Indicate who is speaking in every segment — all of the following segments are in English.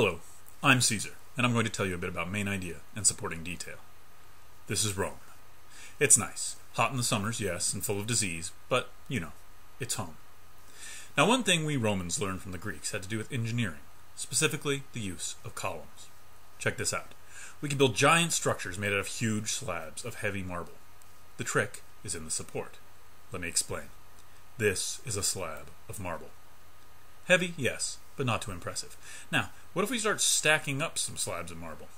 Speaker 1: Hello, I'm Caesar, and I'm going to tell you a bit about main idea and supporting detail. This is Rome. It's nice. Hot in the summers, yes, and full of disease, but, you know, it's home. Now, one thing we Romans learned from the Greeks had to do with engineering, specifically the use of columns. Check this out. We can build giant structures made out of huge slabs of heavy marble. The trick is in the support. Let me explain. This is a slab of marble. Heavy, yes, but not too impressive. Now, what if we start stacking up some slabs of marble?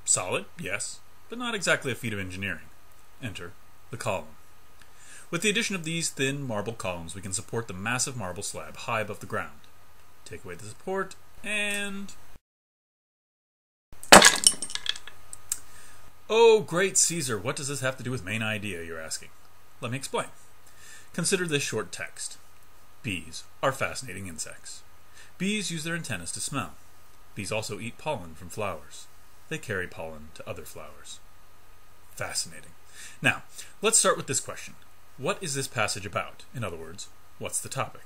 Speaker 1: Solid, yes, but not exactly a feat of engineering. Enter the column. With the addition of these thin marble columns, we can support the massive marble slab high above the ground. Take away the support, and... Oh, great Caesar, what does this have to do with main idea, you're asking? Let me explain. Consider this short text. Bees are fascinating insects. Bees use their antennas to smell. Bees also eat pollen from flowers. They carry pollen to other flowers. Fascinating. Now, let's start with this question. What is this passage about? In other words, what's the topic?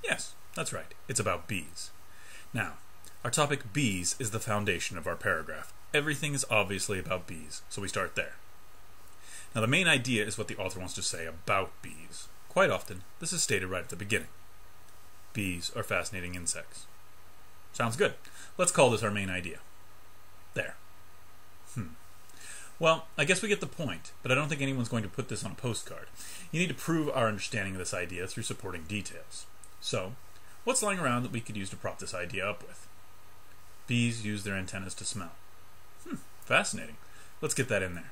Speaker 1: Yes, that's right. It's about bees. Now, our topic bees is the foundation of our paragraph. Everything is obviously about bees, so we start there. Now, the main idea is what the author wants to say about bees. Quite often, this is stated right at the beginning. Bees are fascinating insects. Sounds good. Let's call this our main idea. There. Well, I guess we get the point, but I don't think anyone's going to put this on a postcard. You need to prove our understanding of this idea through supporting details. So, what's lying around that we could use to prop this idea up with? Bees use their antennas to smell. Fascinating. Let's get that in there.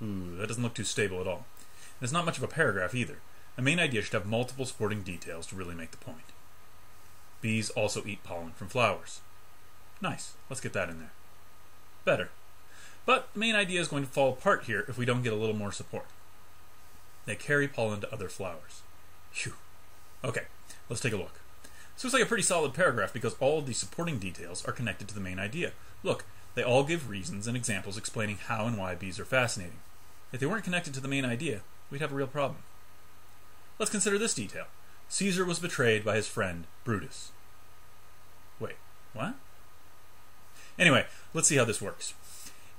Speaker 1: That doesn't look too stable at all. And it's not much of a paragraph either. A main idea should have multiple supporting details to really make the point. Bees also eat pollen from flowers. Nice. Let's get that in there. Better. But the main idea is going to fall apart here if we don't get a little more support. They carry pollen to other flowers. Phew. Okay, let's take a look. This looks like a pretty solid paragraph because all of these supporting details are connected to the main idea. Look, they all give reasons and examples explaining how and why bees are fascinating. If they weren't connected to the main idea, we'd have a real problem. Let's consider this detail. Caesar was betrayed by his friend, Brutus. Wait, what? Anyway, let's see how this works.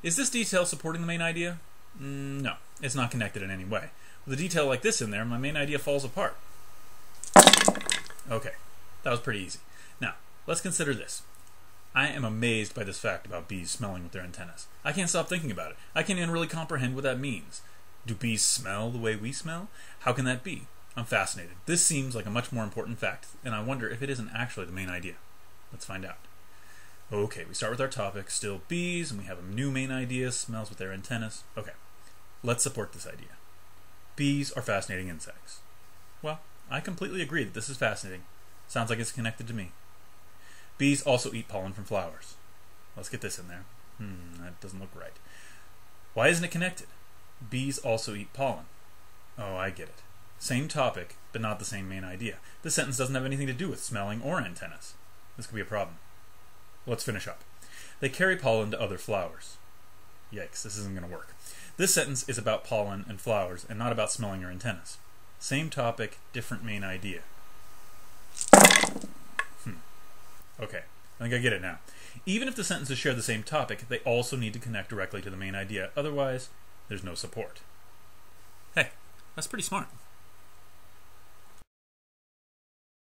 Speaker 1: Is this detail supporting the main idea? No, it's not connected in any way. With a detail like this in there, my main idea falls apart. Okay, that was pretty easy. Now, let's consider this. I am amazed by this fact about bees smelling with their antennas. I can't stop thinking about it. I can't even really comprehend what that means. Do bees smell the way we smell? How can that be? I'm fascinated. This seems like a much more important fact, and I wonder if it isn't actually the main idea. Let's find out. Okay, we start with our topic, still bees, and we have a new main idea, smells with their antennas. Okay, let's support this idea. Bees are fascinating insects. Well, I completely agree that this is fascinating. Sounds like it's connected to me. Bees also eat pollen from flowers. Let's get this in there. That doesn't look right. Why isn't it connected? Bees also eat pollen. Oh, I get it. Same topic, but not the same main idea. This sentence doesn't have anything to do with smelling or antennas. This could be a problem. Let's finish up. They carry pollen to other flowers. Yikes, this isn't going to work. This sentence is about pollen and flowers and not about smelling or antennas. Same topic, different main idea. Okay, I think I get it now. Even if the sentences share the same topic, they also need to connect directly to the main idea. Otherwise, there's no support. Hey, that's pretty smart.